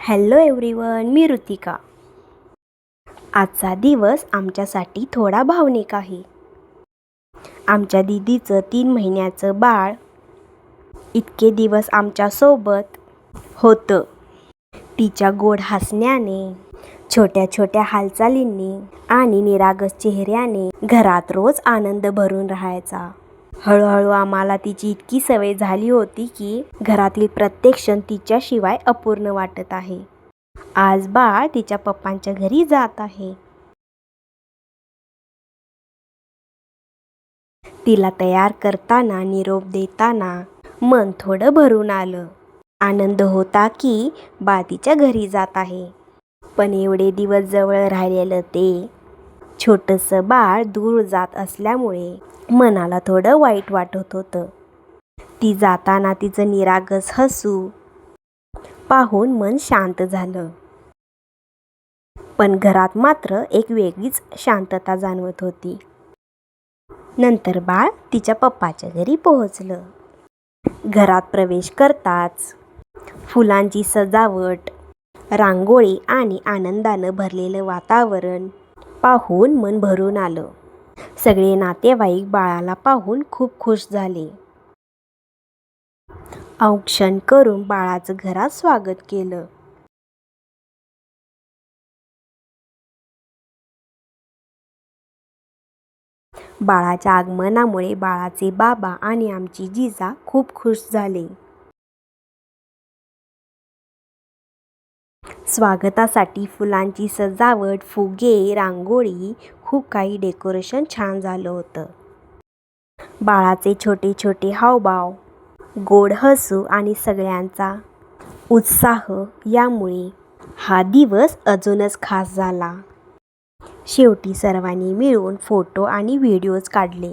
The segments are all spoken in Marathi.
हॅलो एव्हरीवन, मी ऋतिका. आजचा दिवस आमच्यासाठी थोडा भावनिक आहे. आमच्या दीदीचं 3 महिन्याचं बाळ इतके दिवस आमच्यासोबत होतं. तिच्या गोड हसण्याने, छोट्या छोट्या हालचालींनी आणि निरागस चेहऱ्याने घरात रोज आनंद भरून राहायचा. हळूहळू आम्हाला तिची इतकी सवय झाली होती की घरातील प्रत्येक क्षण तिच्याशिवाय अपूर्ण वाटत आहे. आज बाळ तिच्या पप्पांच्या घरी जात आहे. तिला तयार करताना, निरोप देताना मन थोडं भरून आलं. आनंद होता की बाळ तिच्या घरी जात आहे. पण एवढे दिवस जवळ राहिलेलं ते छोटंसं बाळ दूर जात असल्यामुळे मनाला थोडं वाईट वाटत होतं. ती जाताना तिचं निरागस हसू पाहून मन शांत झालं. पण घरात मात्र एक वेगळीच शांतता जाणवत होती. नंतर बाळ तिच्या पप्पाच्या घरी पोहोचलं. घरात प्रवेश करताच फुलांची सजावट, रांगोळी आणि आनंदानं भरलेलं वातावरण पाहून मन भरून आलं. सगळे नातेवाईक बाळाला पाहून खूप खुश झाले. औक्षण करून बाळाचं घरात स्वागत केलं. बाळाच्या आगमनामुळे बाळाचे बाबा आणि आमची जिजा खूप खुश झाले. स्वागतासाठी फुलांची सजावट, फुगे, रांगोळी, खूप काही डेकोरेशन छान झालं होतं. बाळाचे छोटे छोटे हावभाव, गोड हसू आणि सगळ्यांचा उत्साह यामुळे हा दिवस अजूनच खास झाला. शेवटी सर्वांनी मिळून फोटो आणि व्हिडिओज काढले,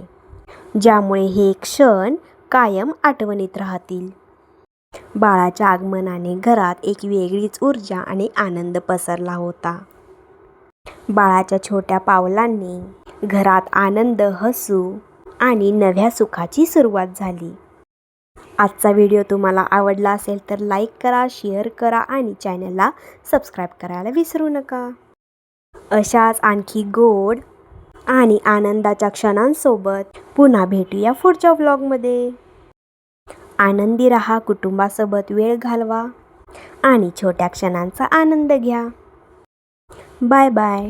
ज्यामुळे हे क्षण कायम आठवणीत राहतील. बाळाच्या आगमनाने घरात एक वेगळीच ऊर्जा आणि आनंद पसरला होता. बाळाच्या छोट्या पावलांनी घरात आनंद, हसू आणि नव्या सुखाची सुरुवात झाली. आजचा व्हिडिओ तुम्हाला आवडला असेल तर लाईक करा, शेअर करा आणि चॅनलला सबस्क्राईब करायला विसरू नका. अशाच आणखी गोड आणि आनंदाच्या क्षणांसोबत पुन्हा भेटूया पुढच्या व्लॉगमध्ये. आनंदी राहा, कुटुंबासोबत वेळ घालवा आणि छोट्या क्षणांचा आनंद घ्या. Bye bye.